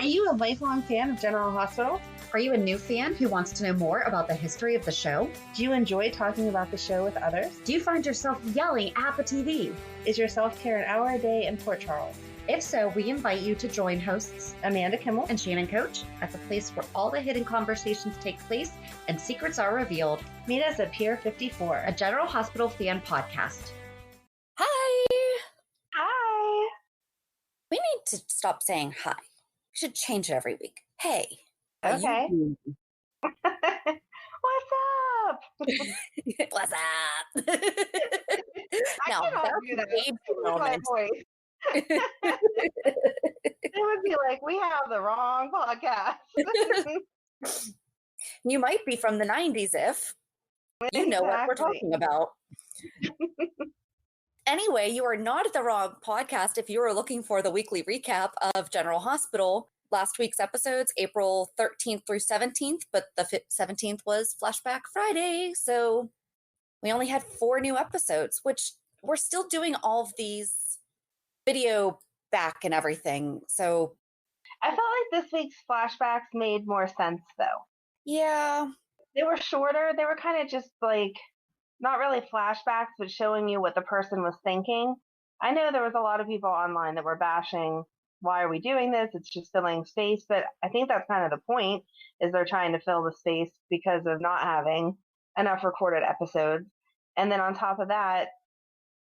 Are you a lifelong fan of General Hospital? Are you a new fan who wants to know more about the history of the show? Do you enjoy talking about the show with others? Do you find yourself yelling at the TV? Is your self-care an hour a day in Port Charles? If so, we invite you to join hosts Amanda Kimmel and Shannon Coach at the place where all the hidden conversations take place and secrets are revealed. Meet us at Pier 54, a General Hospital fan podcast. Hi! Hi! We need to stop saying hi. We should change it every week. Hey. Okay. What's up? What's up? I cannot do that. My voice. It would be like, we have the wrong podcast. You might be from the 90s if you know what we're talking about. Anyway, you are not at the wrong podcast if you are looking for the weekly recap of General Hospital. Last week's episodes, April 13th through 17th, but the 17th was Flashback Friday. So we only had 4 new episodes, which we're still doing all of these video back and everything. So I felt like this week's flashbacks made more sense, though. Yeah. They were shorter. They were kind of just like, not really flashbacks, but showing you what the person was thinking. I know there was a lot of people online that were bashing, why are we doing this? It's just filling space. But I think that's kind of the point, is they're trying to fill the space because of not having enough recorded episodes. And then on top of that,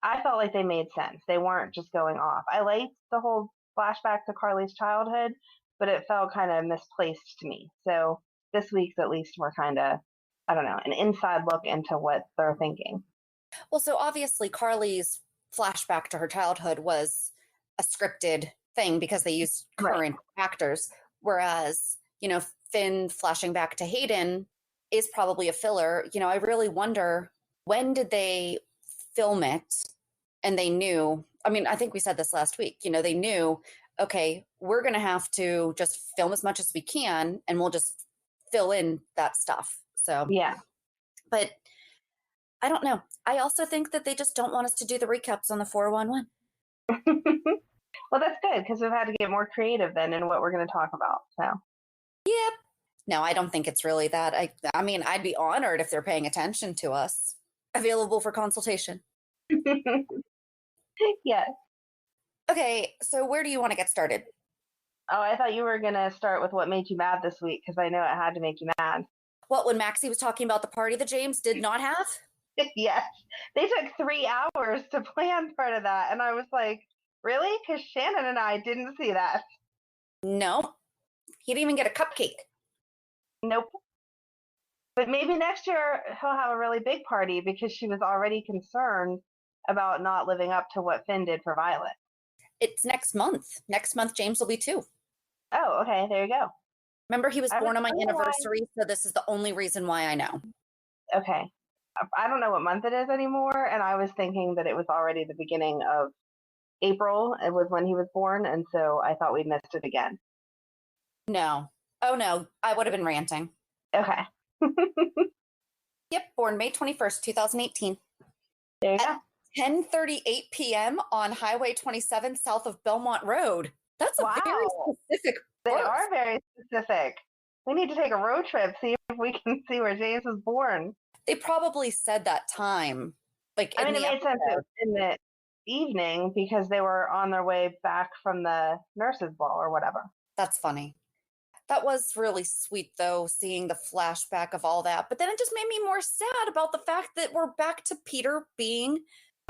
I felt like they made sense. They weren't just going off. I liked the whole flashback to Carly's childhood, but it felt kind of misplaced to me. So this week's at least were kind of, I don't know, an inside look into what they're thinking. Well, so obviously Carly's flashback to her childhood was a scripted thing because they used current actors, whereas, you know, Finn flashing back to Hayden is probably a filler. You know, I really wonder, when did they film it? And they knew, I mean, I think we said this last week, you know, they knew, okay, we're going to have to just film as much as we can and we'll just fill in that stuff. So, yeah. But I don't know. I also think that they just don't want us to do the recaps on the 411. Well, that's good, because we've had to get more creative then in what we're going to talk about. So, yep. No, I don't think it's really that. I mean, I'd be honored if they're paying attention to us. Available for consultation. Yes. Okay, so where do you want to get started? Oh, I thought you were going to start with what made you mad this week, because I know it had to make you mad. What, when Maxie was talking about the party that James did not have? Yes. They took 3 hours to plan part of that. And I was like, really? Because Shannon and I didn't see that. No. He didn't even get a cupcake. Nope. But maybe next year he'll have a really big party, because she was already concerned about not living up to what Finn did for Violet. It's next month. Next month, James will be 2. Oh, okay. There you go. Remember, he was born on my anniversary, so this is the only reason why I know. Okay. I don't know what month it is anymore, and I was thinking that it was already the beginning of April. It was when he was born, and so I thought we'd missed it again. No. Oh, no. I would have been ranting. Okay. Yep, born May 21st, 2018. There you go. 10:38 p.m. on Highway 27 south of Belmont Road. That's a very specific They birth. are very specific. We need to take a road trip, see if we can see where James was born. They probably said that time. Like, I mean, it made sense in the evening because they were on their way back from the nurses' ball or whatever. That's funny. That was really sweet, though, seeing the flashback of all that. But then it just made me more sad about the fact that we're back to Peter being...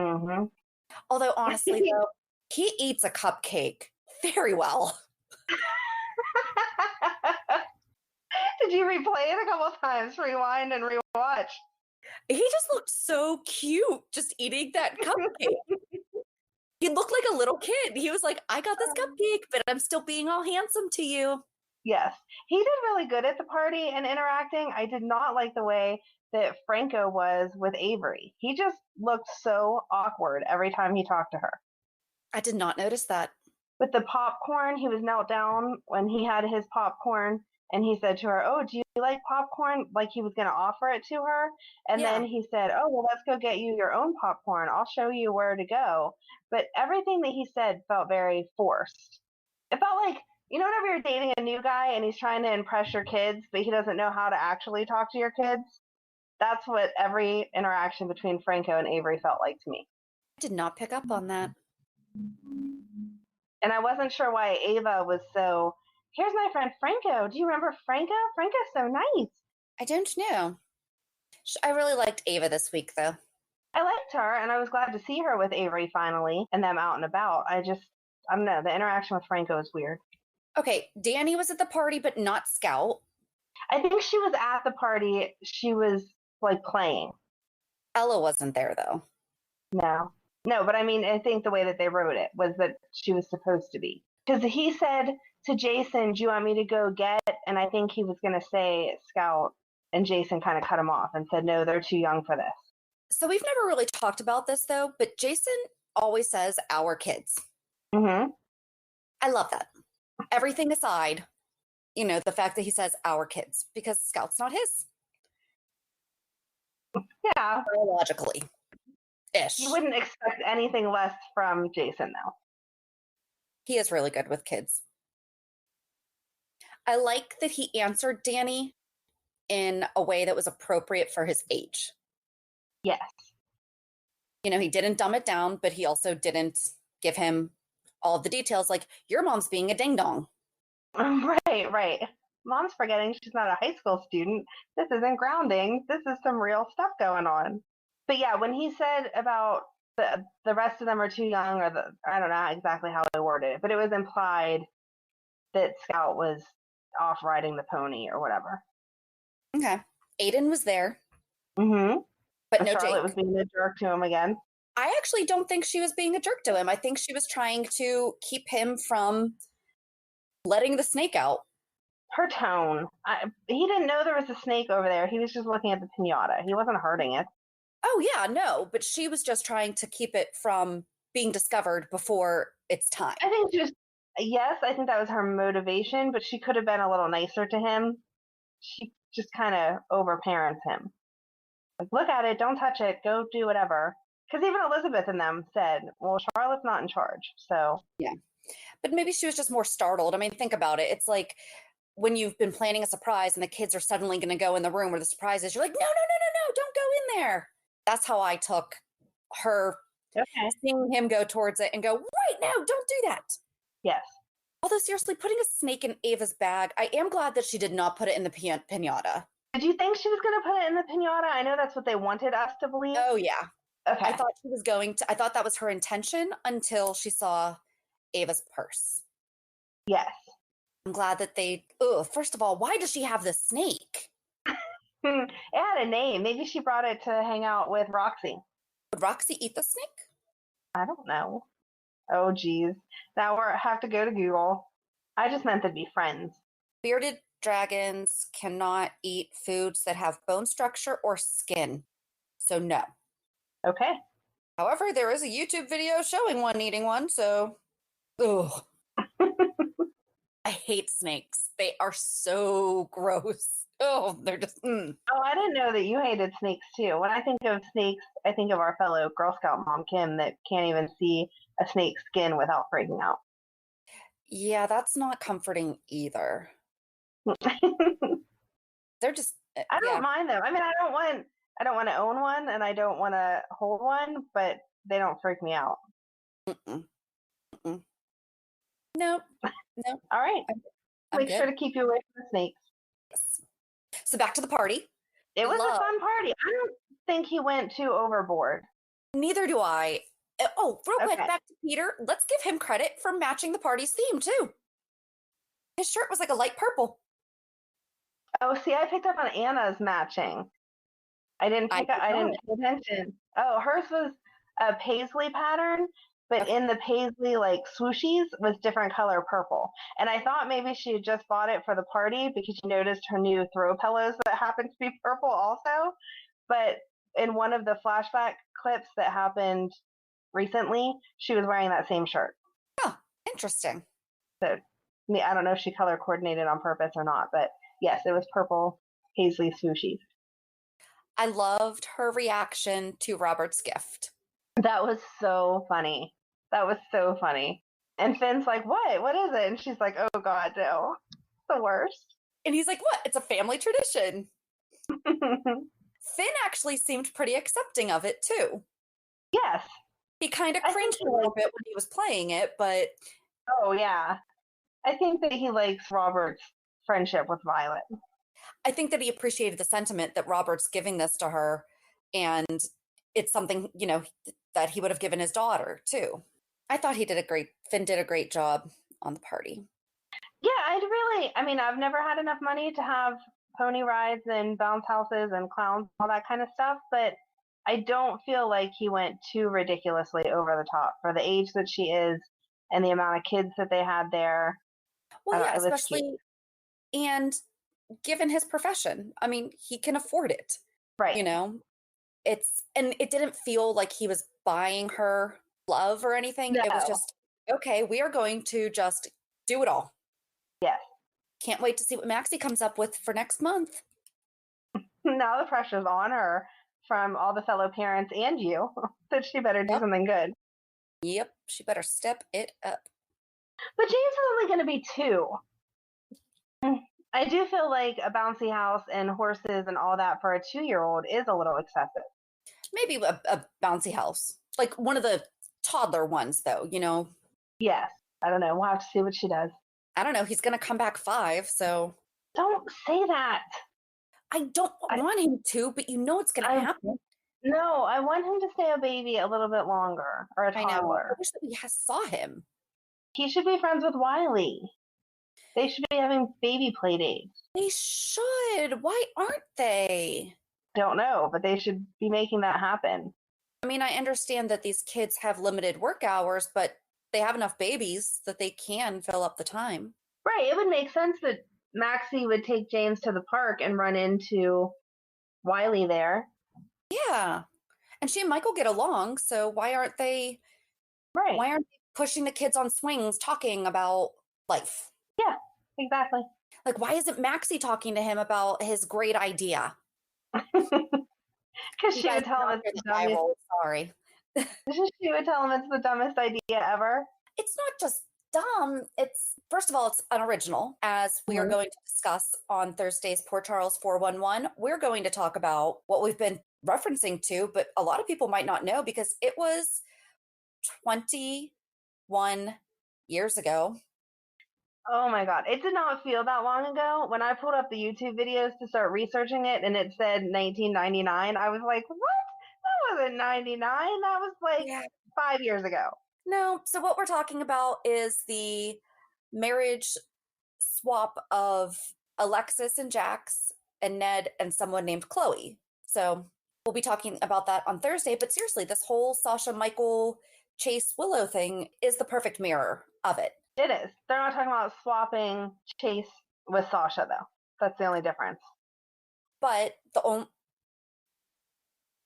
Mm-hmm. Although, honestly, though, he eats a cupcake very well. Did you replay it a couple times? Rewind and rewatch. He just looked so cute just eating that cupcake. He looked like a little kid. He was like, I got this cupcake, but I'm still being all handsome to you. Yes. He did really good at the party and interacting. I did not like the way that Franco was with Avery. He just looked so awkward every time he talked to her. I did not notice that. With the popcorn, he was knelt down when he had his popcorn, and he said to her, oh, do you like popcorn? Like he was going to offer it to her. And then he said, oh, well, let's go get you your own popcorn. I'll show you where to go. But everything that he said felt very forced. It felt like you know, whenever you're dating a new guy and he's trying to impress your kids, but he doesn't know how to actually talk to your kids? That's what every interaction between Franco and Avery felt like to me. I did not pick up on that. And I wasn't sure why Ava was so, here's my friend Franco. Do you remember Franco? Franco's so nice. I don't know. I really liked Ava this week, though. I liked her, and I was glad to see her with Avery finally and them out and about. I don't know. The interaction with Franco is weird. Okay, Danny was at the party, but not Scout. I think she was at the party. She was like playing. Ella wasn't there, though. No, but I mean, I think the way that they wrote it was that she was supposed to be. Because he said to Jason, do you want me to go get? And I think he was going to say Scout, and Jason kind of cut him off and said, no, they're too young for this. So we've never really talked about this, though, but Jason always says our kids. Mm-hmm. I love that. Everything aside, you know, the fact that he says our kids, because Scout's not his. Yeah. Biologically. Ish. You wouldn't expect anything less from Jason, though. He is really good with kids. I like that he answered Danny in a way that was appropriate for his age. Yes. You know, he didn't dumb it down, but he also didn't give him all of the details, like, your mom's being a ding-dong. Right. Mom's forgetting she's not a high school student. This isn't grounding. This is some real stuff going on. But yeah, when he said about the rest of them are too young, or I don't know exactly how I worded it, but it was implied that Scout was off riding the pony or whatever. Okay. Aiden was there. Mm-hmm. But no Charlotte Jake. was being a jerk to him again. I actually don't think she was being a jerk to him. I think she was trying to keep him from letting the snake out. Her tone. He didn't know there was a snake over there. He was just looking at the piñata. He wasn't hurting it. Oh, yeah, no. But she was just trying to keep it from being discovered before it's time. I think I think that was her motivation, but she could have been a little nicer to him. She just kind of overparents him. Like, look at it, don't touch it, go do whatever. Because even Elizabeth and them said, well, Charlotte's not in charge, so. Yeah. But maybe she was just more startled. I mean, think about it. It's like when you've been planning a surprise and the kids are suddenly going to go in the room where the surprise is, you're like, no, don't go in there. That's how I took her seeing him go towards it and go, wait, no, don't do that. Yes. Although, seriously, putting a snake in Ava's bag, I am glad that she did not put it in the piñata. Did you think she was going to put it in the piñata? I know that's what they wanted us to believe. Oh, yeah. Okay. I thought that was her intention until she saw Ava's purse. Yes. I'm glad that first of all, why does she have the snake? It had a name. Maybe she brought it to hang out with Roxy. Would Roxy eat the snake? I don't know. Oh, geez. Now we have to go to Google. I just meant to be friends. Bearded dragons cannot eat foods that have bone structure or skin. So no. Okay. However, there is a YouTube video showing one eating one, so ugh. I hate snakes. They are so gross. Oh, they're just Oh, I didn't know that you hated snakes too. When I think of snakes, I think of our fellow Girl Scout mom, Kim, that can't even see a snake's skin without freaking out. Yeah, that's not comforting either. They're just I don't mind them. I mean, I don't want to own one and I don't want to hold one, but they don't freak me out. Nope. All right. Make sure to keep you away from the snakes. Yes. So back to the party. It was a fun party. I don't think he went too overboard. Neither do I. Oh, real quick, back to Peter. Let's give him credit for matching the party's theme, too. His shirt was like a light purple. Oh, see, I picked up on Anna's matching. I didn't pay attention. Oh, hers was a Paisley pattern, but in the Paisley, like, swooshes was different color purple. And I thought maybe she had just bought it for the party because she noticed her new throw pillows that happened to be purple also. But in one of the flashback clips that happened recently, she was wearing that same shirt. Oh, interesting. So, I don't know if she color coordinated on purpose or not, but yes, it was purple Paisley swooshies. I loved her reaction to Robert's gift. That was so funny. And Finn's like, what? What is it? And she's like, oh God, no. The worst. And he's like, what? It's a family tradition. Finn actually seemed pretty accepting of it too. Yes. He kind of cringed a little bit when he was playing it, but... Oh, yeah. I think that he likes Robert's friendship with Violet. I think that he appreciated the sentiment that Robert's giving this to her, and it's something, you know, that he would have given his daughter too. I thought Finn did a great job on the party. Yeah, I've never had enough money to have pony rides and bounce houses and clowns, all that kind of stuff, but I don't feel like he went too ridiculously over the top for the age that she is and the amount of kids that they had there. Well, yeah, especially, and given his profession, I mean, he can afford it. Right. You know, and it didn't feel like he was buying her love or anything. No. It was just, okay, we are going to just do it all. Yes. Can't wait to see what Maxie comes up with for next month. Now the pressure's on her from all the fellow parents and you that she better do something good. Yep, she better step it up. But James is only going to be 2. I do feel like a bouncy house and horses and all that for a 2-year-old is a little excessive. Maybe a bouncy house. Like one of the toddler ones, though, you know? Yes. I don't know. We'll have to see what she does. I don't know. He's going to come back 5, so... Don't say that. I don't want him to, but you know it's going to happen. No, I want him to stay a baby a little bit longer, or a toddler. I know. I wish that we saw him. He should be friends with Wiley. They should be having baby play dates. They should. Why aren't they? Don't know, but they should be making that happen. I mean, I understand that these kids have limited work hours, but they have enough babies that they can fill up the time. Right. It would make sense that Maxie would take James to the park and run into Wiley there. Yeah. And she and Michael get along, so why aren't they pushing the kids on swings talking about life? Yeah, exactly. Like, why isn't Maxie talking to him about his great idea? Because she would tell him it's the dumbest. Sorry. She would tell him it's the dumbest idea ever. It's not just dumb. First of all, it's unoriginal, as we are going to discuss on Thursday's Port Charles 411. We're going to talk about what we've been referencing to, but a lot of people might not know because it was 21 years ago. Oh my God. It did not feel that long ago. When I pulled up the YouTube videos to start researching it and it said 1999, I was like, what? That wasn't 99. That was like 5 years ago. No. So what we're talking about is the marriage swap of Alexis and Jax and Ned and someone named Chloe. So we'll be talking about that on Thursday. But seriously, this whole Sasha, Michael, Chase, Willow thing is the perfect mirror of it. It is. They're not talking about swapping Chase with Sasha, though. That's the only difference. But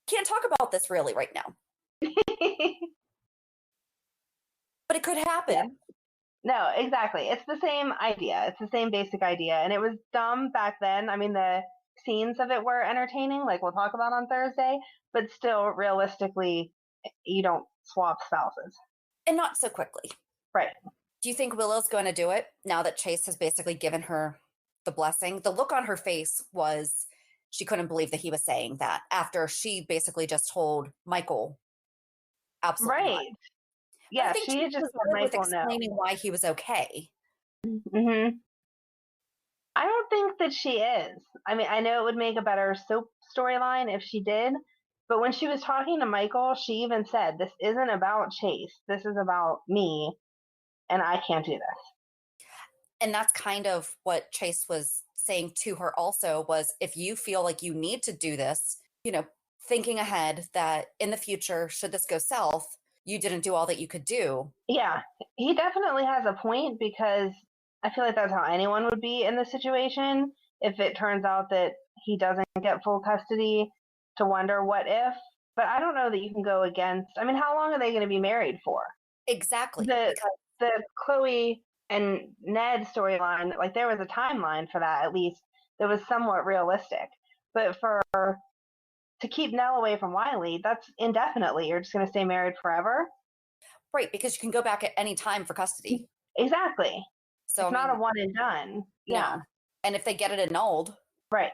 can't talk about this really right now. But it could happen. Yeah. No, exactly. It's the same idea. It's the same basic idea. And it was dumb back then. I mean, the scenes of it were entertaining, like we'll talk about on Thursday. But still, realistically, you don't swap spouses. And not so quickly. Right. Do you think Willow's going to do it now that Chase has basically given her the blessing? The look on her face was she couldn't believe that he was saying that after she basically just told Michael absolutely right. not. Yeah, I think she just said Michael explaining why he was okay. Mm-hmm. I don't think that she is. I mean, I know it would make a better soap storyline if she did, but when she was talking to Michael, she even said, this isn't about Chase. This is about me, and I can't do this. And that's kind of what Chase was saying to her also, was if you feel like you need to do this, you know, thinking ahead that in the future, should this go south, you didn't do all that you could do. Yeah, he definitely has a point, because I feel like that's how anyone would be in this situation if it turns out that he doesn't get full custody, to wonder what if. But I don't know that you can go against. I mean, how long are they going to be married for? Exactly. The Chloe and Ned storyline, like there was a timeline for that, at least that was somewhat realistic. But to keep Nell away from Wiley, that's indefinitely. You're just going to stay married forever? Right, because you can go back at any time for custody. Exactly. So It's not a one and done. Yeah. no. And if they get it annulled, Right.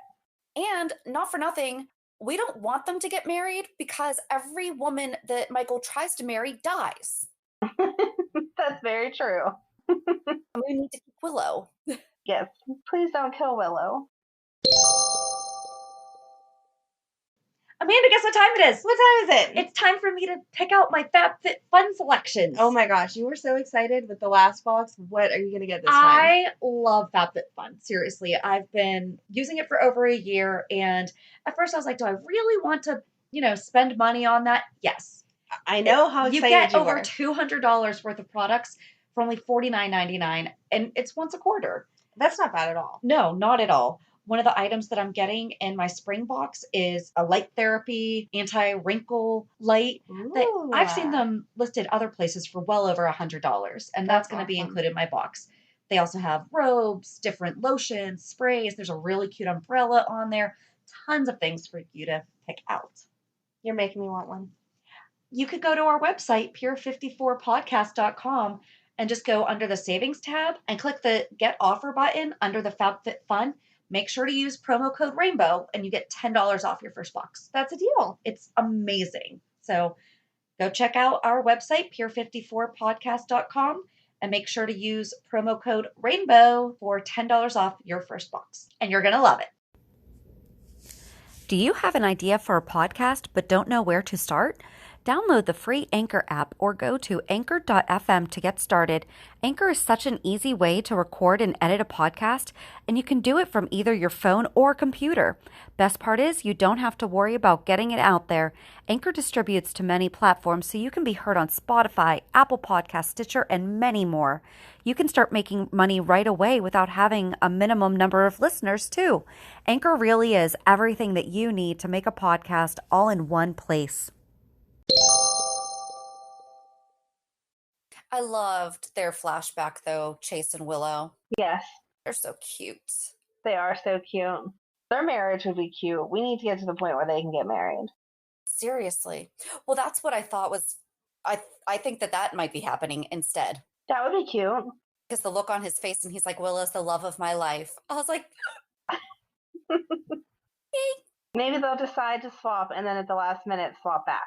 and not for nothing, we don't want them to get married because every woman that Michael tries to marry dies. That's very true. And we need to keep Willow. Yes. Please don't kill Willow. Amanda, guess what time it is? What time is it? It's time for me to pick out my FabFitFun selections. Oh my gosh, you were so excited with the last box. What are you going to get this time? I love FabFitFun. Seriously, I've been using it for over a year, and at first I was like, do I really want to, spend money on that? Yes. I know how excited you get you over were. $200 worth of products for only $49.99, and it's once a quarter. That's not bad at all. No, not at all. One of the items that I'm getting in my spring box is a light therapy anti-wrinkle light. I've seen them listed other places for well over $100, and that's going to be included in my box. They also have robes, different lotions, sprays. There's a really cute umbrella on there. Tons of things for you to pick out. You're making me want one. You could go to our website, pure54podcast.com, and just go under the savings tab and click the Get Offer button under the FabFitFun. Make sure to use promo code Rainbow and you get $10 off your first box. That's a deal. It's amazing. So go check out our website, pure54podcast.com, and make sure to use promo code Rainbow for $10 off your first box. And you're going to love it. Do you have an idea for a podcast but don't know where to start? Download the free Anchor app or go to anchor.fm to get started. Anchor is such an easy way to record and edit a podcast, and you can do it from either your phone or computer. Best part is you don't have to worry about getting it out there. Anchor distributes to many platforms, so you can be heard on Spotify, Apple Podcasts, Stitcher, and many more. You can start making money right away without having a minimum number of listeners, too. Anchor really is everything that you need to make a podcast all in one place. I loved their flashback, though, Chase and Willow. Yes. They're so cute. They are so cute. Their marriage would be cute. We need to get to the point where they can get married. Seriously. Well, that's what I thought was, I think that might be happening instead. That would be cute. Because the look on his face, and he's like, Willow's the love of my life. I was like, Maybe they'll decide to swap and then at the last minute swap back.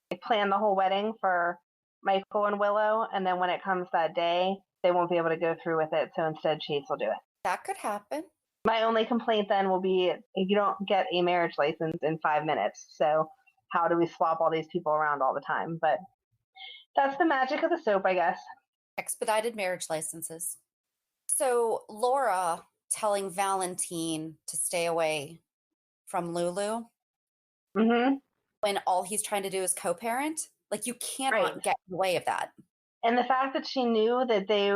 They plan the whole wedding for Michael and Willow, and then when it comes that day, they won't be able to go through with it, so instead Chase will do it. That could happen. My only complaint then will be you don't get a marriage license in 5 minutes, so how do we swap all these people around all the time? But that's the magic of the soap, I guess. Expedited marriage licenses. So Laura telling Valentine to stay away from Lulu when all he's trying to do is co-parent. Like, you cannot get in the way of that. And the fact that she knew that they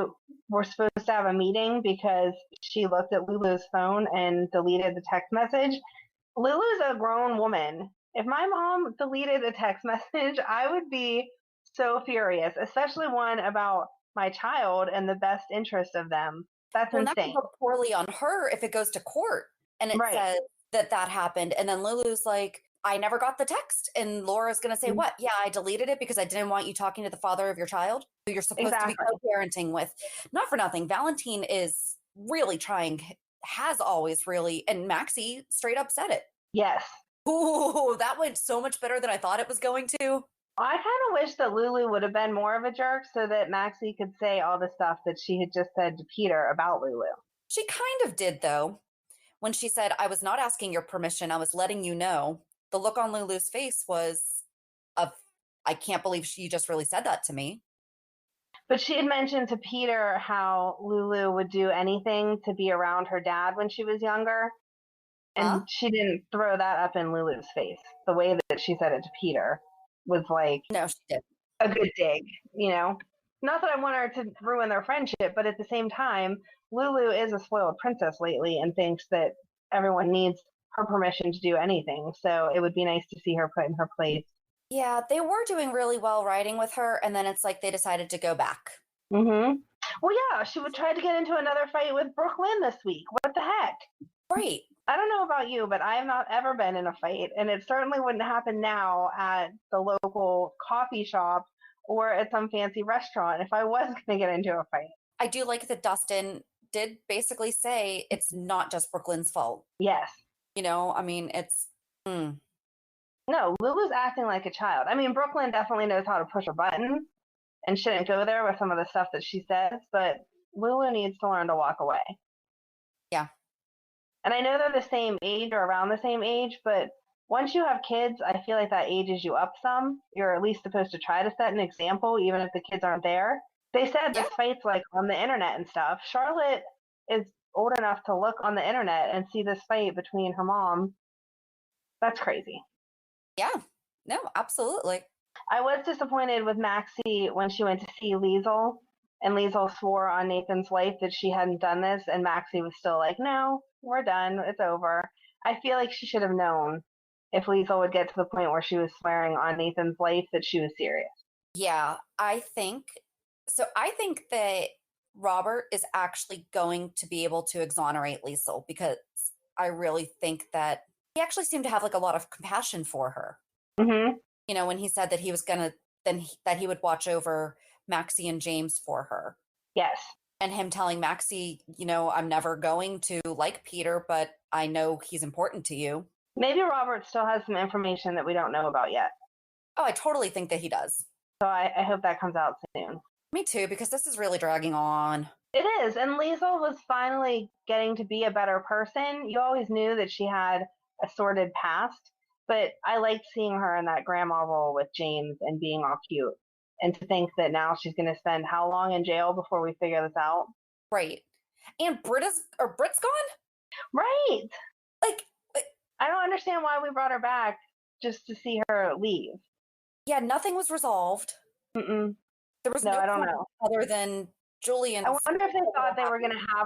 were supposed to have a meeting because she looked at Lulu's phone and deleted the text message. Lulu's a grown woman. If my mom deleted a text message, I would be so furious, especially one about my child and the best interest of them. That's insane. That could go poorly on her if it goes to court and it says that happened. And then Lulu's like, I never got the text. And Laura's going to say, what? Yeah, I deleted it because I didn't want you talking to the father of your child who you're supposed to be co-parenting with. Not for nothing. Valentine is really trying, has always really, and Maxie straight up said it. Yes. Ooh, that went so much better than I thought it was going to. I kind of wish that Lulu would have been more of a jerk so that Maxie could say all the stuff that she had just said to Peter about Lulu. She kind of did, though. When she said, I was not asking your permission, I was letting you know. The look on Lulu's face was I can't believe she just really said that to me. But she had mentioned to Peter how Lulu would do anything to be around her dad when she was younger. And she didn't throw that up in Lulu's face. The way that she said it to Peter was like, no, she did a good dig, Not that I want her to ruin their friendship, but at the same time, Lulu is a spoiled princess lately and thinks that everyone needs her permission to do anything. So it would be nice to see her put in her place. Yeah, they were doing really well writing with her, and then it's like they decided to go back. Well, yeah, she would try to get into another fight with Brooklyn this week. What the heck? Right. I don't know about you, but I have not ever been in a fight, and it certainly wouldn't happen now at the local coffee shop or at some fancy restaurant if I was going to get into a fight. I do like that Dustin did basically say it's not just Brooklyn's fault. Yes. You know, I mean, it's... No, Lulu's acting like a child. I mean, Brooklyn definitely knows how to push a button and shouldn't go there with some of the stuff that she says, but Lulu needs to learn to walk away. Yeah. And I know they're the same age or around the same age, but once you have kids, I feel like that ages you up some. You're at least supposed to try to set an example, even if the kids aren't there. They said this fight's like on the internet and stuff. Charlotte is old enough to look on the internet and see this fight between her mom. That's crazy. Yeah. No, absolutely. I was disappointed with Maxie when she went to see Lisel, and Lisel swore on Nathan's life that she hadn't done this, and Maxie was still like, no, we're done. It's over. I feel like she should have known if Lisel would get to the point where she was swearing on Nathan's life that she was serious. Yeah, I think that Robert is actually going to be able to exonerate Lisel, because I really think that he actually seemed to have like a lot of compassion for her. Mm-hmm. You know, when he said that he was gonna that he would watch over Maxie and James for her. Yes. And him telling Maxie, you know, I'm never going to like Peter, but I know he's important to you. Maybe Robert still has some information that we don't know about yet. Oh, I totally think that he does. So I hope that comes out soon. Me too, because this is really dragging on. It is. And Lisel was finally getting to be a better person. You always knew that she had a sordid past, but I liked seeing her in that grandma role with James and being all cute. And to think that now she's going to spend how long in jail before we figure this out? Right. And Britts gone? Right. Like, I don't understand why we brought her back just to see her leave. Yeah, nothing was resolved. Mm-mm. There was no I don't know. Other than Julian. I wonder if they thought they were going to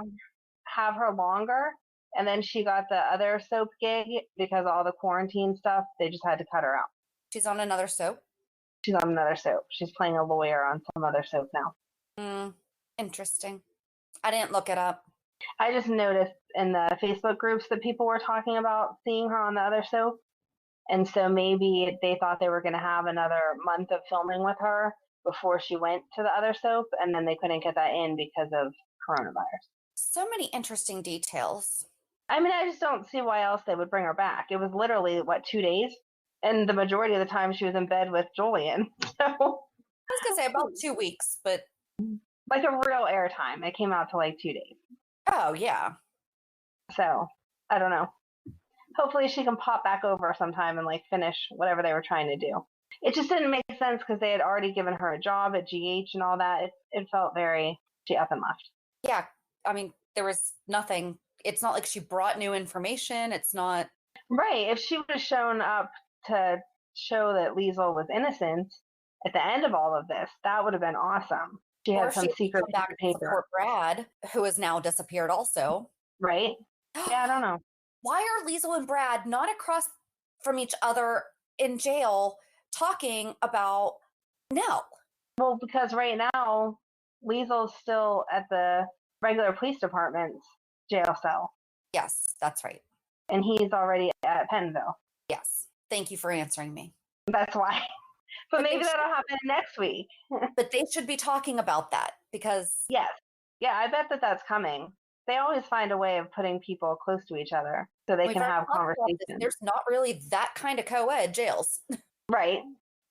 have her longer, and then she got the other soap gig because of all the quarantine stuff. They just had to cut her out. She's on another soap? She's on another soap. She's playing a lawyer on some other soap now. Interesting. I didn't look it up. I just noticed in the Facebook groups that people were talking about seeing her on the other soap. And so maybe they thought they were going to have another month of filming with her before she went to the other soap, and then they couldn't get that in because of coronavirus. So many interesting details. I mean, I just don't see why else they would bring her back. It was literally, 2 days? And the majority of the time she was in bed with Julian. So I was going to say about 2 weeks, but... like a real airtime. It came out to 2 days. Oh, yeah. So, I don't know. Hopefully she can pop back over sometime and finish whatever they were trying to do. It just didn't make sense because they had already given her a job at GH and all that. It felt very, she up and left. Yeah. I mean, there was nothing. It's not like she brought new information. It's not. Right. If she would have shown up to show that Lisel was innocent at the end of all of this, that would have been awesome. She had some secret paper. Brad, who has now disappeared also. Right. Yeah, I don't know. Why are Lisel and Brad not across from each other in jail talking about Nell? Well, because right now, Liesel's still at the regular police department's jail cell. Yes, that's right. And he's already at Pennville. Yes. Thank you for answering me. That's why. But maybe that'll happen next week. But they should be talking about that because... Yes. Yeah, I bet that's coming. They always find a way of putting people close to each other so they can have conversations. There's not really that kind of co-ed jails. Right.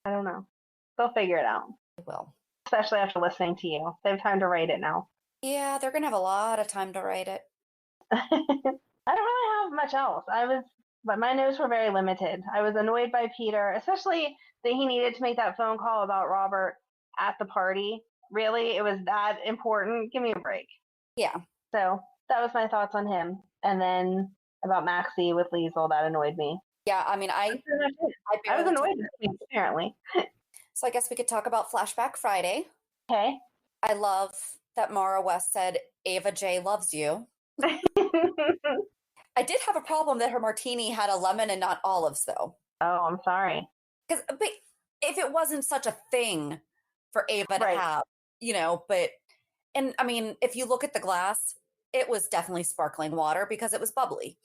I don't know. They'll figure it out. They will. Especially after listening to you. They have time to write it now. Yeah, they're going to have a lot of time to write it. I don't really have much else. But my notes were very limited. I was annoyed by Peter, especially that he needed to make that phone call about Robert at the party. Really? It was that important? Give me a break. Yeah. So that was my thoughts on him. And then about Maxie with Lisel, that annoyed me. Yeah, I mean, I was annoyed with him, apparently. So I guess we could talk about Flashback Friday. Okay. I love that Mara West said, Ava J loves you. I did have a problem that her martini had a lemon and not olives, though. Oh, I'm sorry. But if it wasn't such a thing for Ava to have, and I mean, if you look at the glass, it was definitely sparkling water because it was bubbly.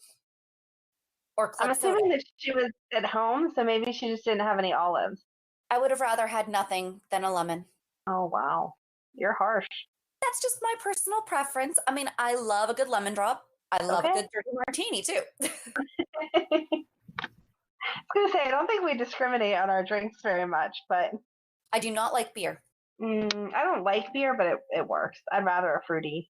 Or I'm assuming that she was at home, so maybe she just didn't have any olives. I would have rather had nothing than a lemon. Oh, wow. You're harsh. That's just my personal preference. I mean, I love a good lemon drop. I love a Okay. good dirty martini too. I was going to say, I don't think we discriminate on our drinks very much, but I do not like beer. I don't like beer, but it works. I'd rather a fruity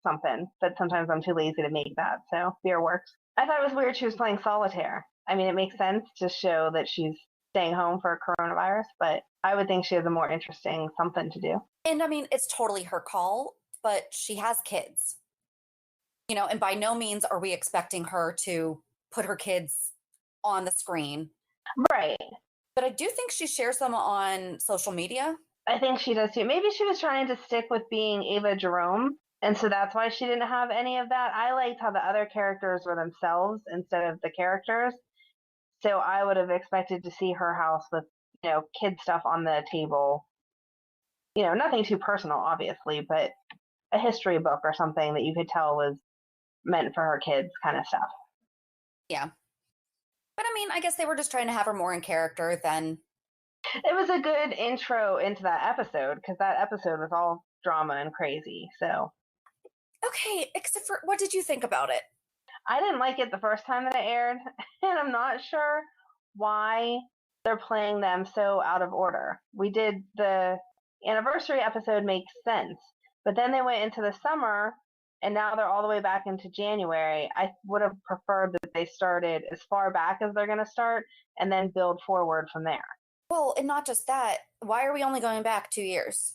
something, but sometimes I'm too lazy to make that, so beer works. I thought it was weird she was playing solitaire. I mean, it makes sense to show that she's staying home for coronavirus, but I would think she has a more interesting something to do. And I mean, it's totally her call, but she has kids. You know, and by no means are we expecting her to put her kids on the screen. Right. But I do think she shares them on social media. I think she does too. Maybe she was trying to stick with being Ava Jerome, and so that's why she didn't have any of that. I liked how the other characters were themselves instead of the characters. So I would have expected to see her house with, kid stuff on the table. Nothing too personal, obviously, but a history book or something that you could tell was meant for her kids kind of stuff. Yeah. But I mean, I guess they were just trying to have her more in character than... It was a good intro into that episode, because that episode was all drama and crazy, so... Okay, except for, what did you think about it? I didn't like it the first time that it aired, and I'm not sure why they're playing them so out of order. We did the anniversary episode makes sense, but then they went into the summer, and now they're all the way back into January. I would have preferred that they started as far back as they're going to start, and then build forward from there. Well, and not just that, why are we only going back 2 years?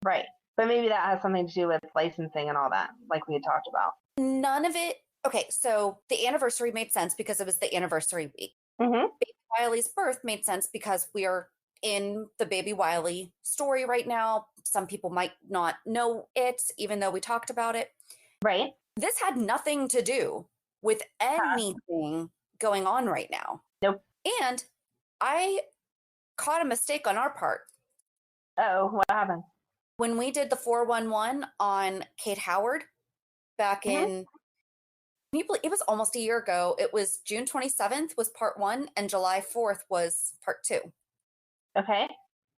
Right. But maybe that has something to do with licensing and all that, like we had talked about. None of it. Okay, so the anniversary made sense because it was the anniversary week. Mm-hmm. Baby Wiley's birth made sense because we are in the Baby Wiley story right now. Some people might not know it, even though we talked about it. Right. This had nothing to do with anything going on right now. Nope. And I caught a mistake on our part. Oh, what happened? When we did the 411 on Kate Howard back in, it was almost a year ago. It was June 27th was part 1 and July 4th was part 2. Okay.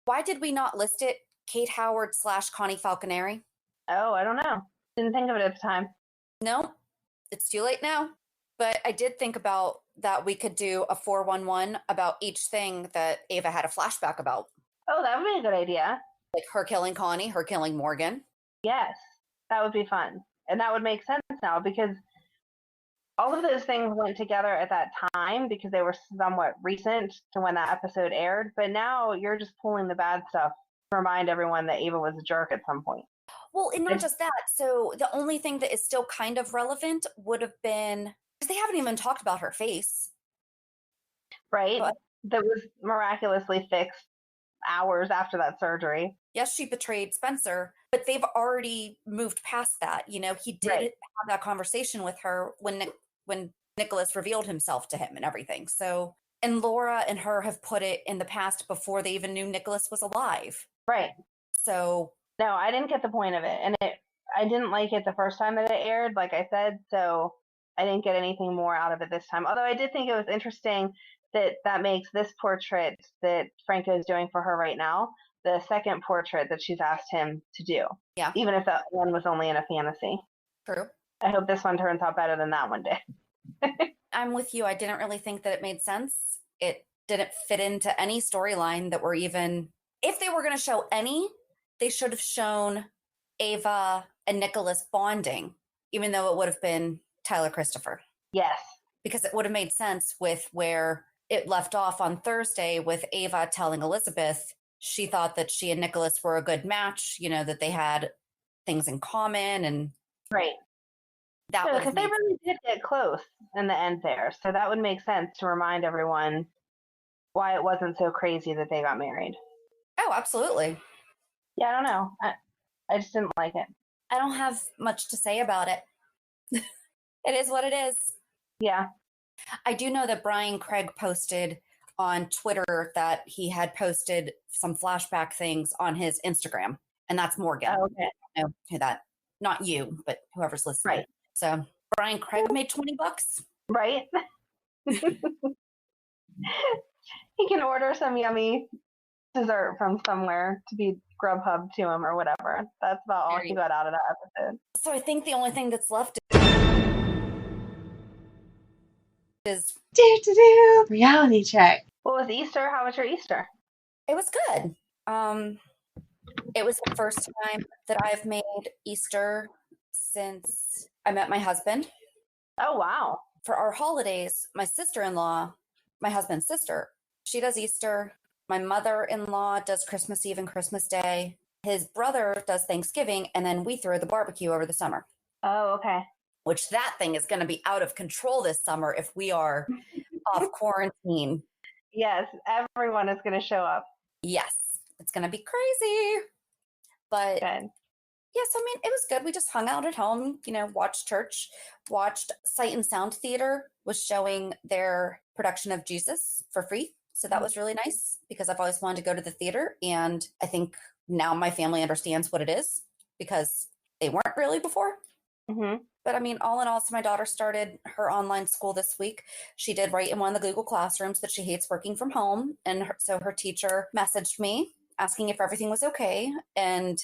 Why did we not list it Kate Howard / Connie Falconeri? Oh, I don't know. Didn't think of it at the time. No, it's too late now. But I did think about that we could do a 411 about each thing that Ava had a flashback about. Oh, that would be a good idea. Like her killing Connie, her killing Morgan. Yes, that would be fun. And that would make sense now, because all of those things went together at that time because they were somewhat recent to when that episode aired. But now you're just pulling the bad stuff to remind everyone that Ava was a jerk at some point. Well, and not just that. So the only thing that is still kind of relevant would have been, because they haven't even talked about her face. Right? But, that was miraculously fixed hours after that surgery. yes, she betrayed Spencer, but they've already moved past that. You know, he did have that conversation with her when Nicholas revealed himself to him and everything. So, and Laura and her have put it in the past before they even knew Nicholas was alive. Right. So, no, I didn't get the point of it. And I didn't like it the first time that it aired, like I said, so I didn't get anything more out of it this time. Although I did think it was interesting that makes this portrait that Franco is doing for her right now the second portrait that she's asked him to do. yeah. Even if that one was only in a fantasy. True. I hope this one turns out better than that one did. I'm with you. I didn't really think that it made sense. It didn't fit into any storyline that were even, if they were going to show any, they should have shown Ava and Nicholas bonding, even though it would have been Tyler Christopher. Yes. Because it would have made sense with where it left off on Thursday with Ava telling Elizabeth she thought that she and Nicholas were a good match, you know, that they had things in common and right. That because they really did get close in the end there. So that would make sense to remind everyone why it wasn't so crazy that they got married. Oh, absolutely. Yeah, I don't know. I just didn't like it. I don't have much to say about it. It is what it is. Yeah. I do know that Brian Craig posted on Twitter that he had posted some flashback things on his Instagram, and that's Morgan. Oh, okay. I don't know who that, not you, but whoever's listening. Right. So Brian Craig made $20. Right. He can order some yummy dessert from somewhere to be Grubhub to him or whatever. That's about all she got out of that episode. So I think the only thing that's left is reality check. What was Easter? How was your Easter? it was good. It was the first time that I've made Easter since I met my husband. Oh, wow. For our holidays, my sister-in-law, my husband's sister, she does Easter. My mother-in-law does Christmas Eve and Christmas Day. His brother does Thanksgiving, and then we throw the barbecue over the summer. Oh, okay. Which that thing is going to be out of control this summer if we are off quarantine. Yes, everyone is going to show up. Yes, it's going to be crazy. But Good. yes, I mean, it was good. We just hung out at home, watched church, watched Sight and Sound Theater was showing their production of Jesus for free. So that was really nice because I've always wanted to go to the theater. And I think now my family understands what it is because they weren't really before. Mm-hmm. But I mean, all in all, so my daughter started her online school this week. She did write in one of the Google Classrooms that she hates working from home. And so her teacher messaged me asking if everything was okay. And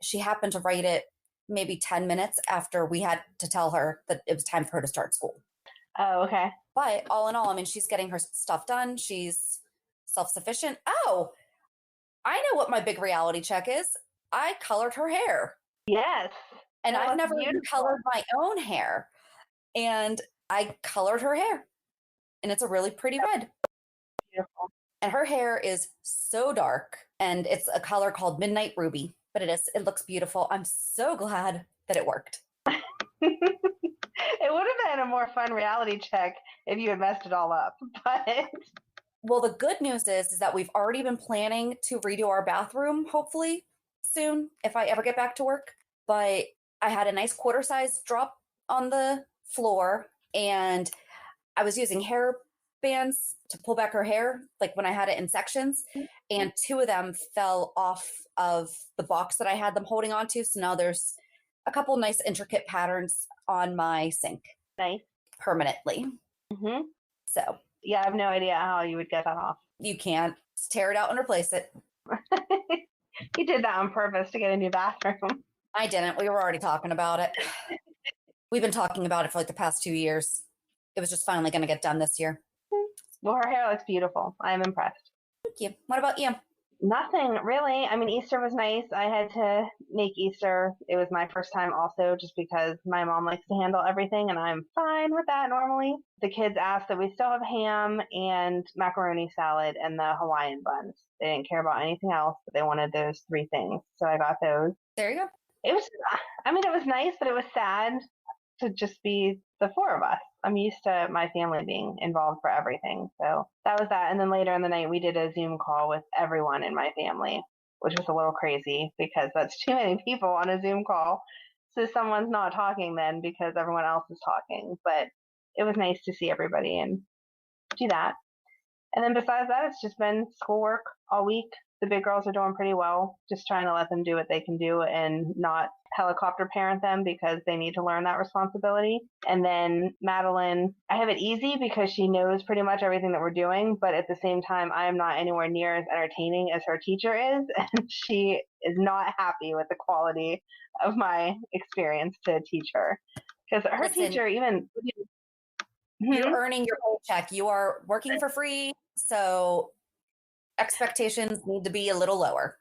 she happened to write it maybe 10 minutes after we had to tell her that it was time for her to start school. Oh, okay. But all in all, I mean, she's getting her stuff done. She's self-sufficient. Oh, I know what my big reality check is. I colored her hair. Yes. And I've never beautiful. colored my own hair. And I colored her hair. And it's a really pretty red. Beautiful. And her hair is so dark. And it's a color called Midnight Ruby. But it looks beautiful. I'm so glad that it worked. It would have been a more fun reality check if you had messed it all up. But well, the good news is that we've already been planning to redo our bathroom, hopefully soon, if I ever get back to work. But I had a nice quarter size drop on the floor, and I was using hair bands to pull back her hair, like when I had it in sections, and 2 of them fell off of the box that I had them holding onto. So now there's a couple nice intricate patterns on my sink. Nice. Permanently. Mm-hmm. So yeah, I have no idea how you would get that off. You can't. Just tear it out and replace it. You did that on purpose to get a new bathroom. I didn't. We were already talking about it. We've been talking about it for like the past 2 years. It was just finally going to get done this year. Well, her hair looks beautiful. I'm impressed. Thank you. What about you? Nothing really. I mean, Easter was nice. I had to make Easter. It was my first time also just because my mom likes to handle everything and I'm fine with that normally. The kids asked that we still have ham and macaroni salad and the Hawaiian buns. They didn't care about anything else, but they wanted those 3 things. So I got those. There you go. It was nice, but it was sad to just be the 4 of us. I'm used to my family being involved for everything. So that was that. And then later in the night, we did a Zoom call with everyone in my family, which was a little crazy because that's too many people on a Zoom call. So someone's not talking then because everyone else is talking. But it was nice to see everybody and do that. And then besides that, it's just been schoolwork all week. The big girls are doing pretty well, just trying to let them do what they can do and not helicopter parent them because they need to learn that responsibility. And then Madeline, I have it easy because she knows pretty much everything that we're doing, but at the same time, I am not anywhere near as entertaining as her teacher is, and she is not happy with the quality of my experience to teach her. Because her teacher even... You're earning your paycheck. You are working for free, so expectations need to be a little lower.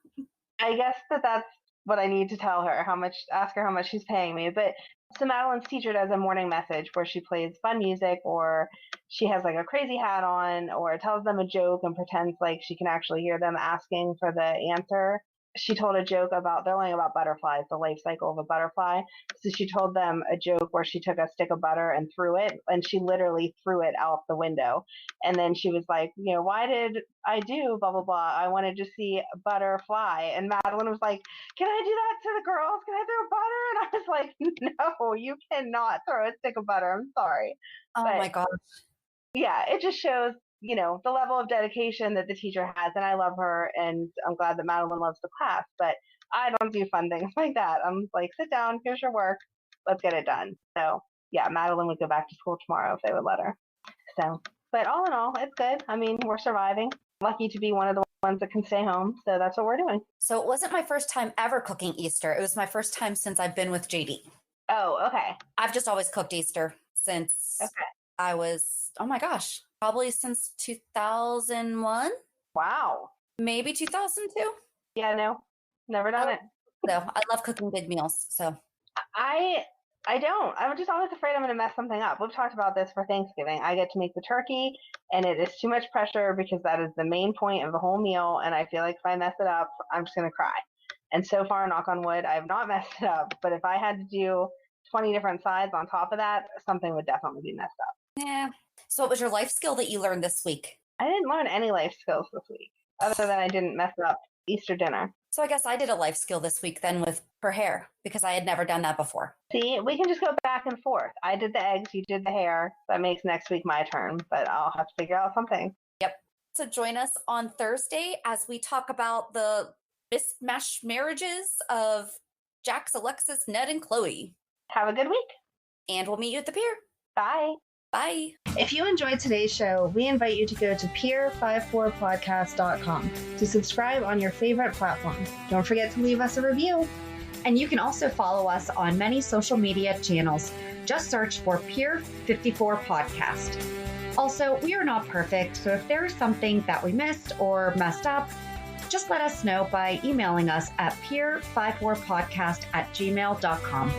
I guess that's what I need to tell her, ask her how much she's paying me. But so Madeline's teacher does a morning message where she plays fun music or she has like a crazy hat on or tells them a joke and pretends like she can actually hear them asking for the answer. She told a joke about, they're learning about butterflies, the life cycle of a butterfly. So she told them a joke where she took a stick of butter and threw it, and she literally threw it out the window. And then she was like, why did I do blah, blah, blah? I wanted to see a butterfly. And Madeline was like, can I do that to the girls? Can I throw butter? And I was like, no, you cannot throw a stick of butter. I'm sorry. Oh my gosh. Yeah, it just shows the level of dedication that the teacher has, and I love her, and I'm glad that Madeline loves the class, but I don't do fun things like that. I'm like, sit down, here's your work, let's get it done. So, yeah, Madeline would go back to school tomorrow if they would let her. So, but all in all, it's good. I mean, we're surviving. Lucky to be one of the ones that can stay home. So that's what we're doing. So it wasn't my first time ever cooking Easter. It was my first time since I've been with JD. Oh, okay. I've just always cooked Easter since I was, oh my gosh, probably since 2001. Wow. Maybe 2002. Yeah, no, never done it. So I love cooking big meals. So I don't. I'm just always afraid I'm going to mess something up. We've talked about this for Thanksgiving. I get to make the turkey, and it is too much pressure because that is the main point of the whole meal. And I feel like if I mess it up, I'm just going to cry. And so far, knock on wood, I have not messed it up. But if I had to do 20 different sides on top of that, something would definitely be messed up. yeah. So what was your life skill that you learned this week? I didn't learn any life skills this week, other than I didn't mess up Easter dinner. So I guess I did a life skill this week then with her hair because I had never done that before. See, we can just go back and forth. I did the eggs, you did the hair. That makes next week my turn, but I'll have to figure out something. Yep. So join us on Thursday as we talk about the mismatched marriages of Jax, Alexis, Ned, and Chloe. Have a good week. And we'll meet you at the pier. Bye. Bye. If you enjoyed today's show, we invite you to go to pier54podcast.com to subscribe on your favorite platform. Don't forget to leave us a review. And you can also follow us on many social media channels. Just search for Pier 54 Podcast. Also, we are not perfect, so if there is something that we missed or messed up, just let us know by emailing us at pier54podcast@gmail.com.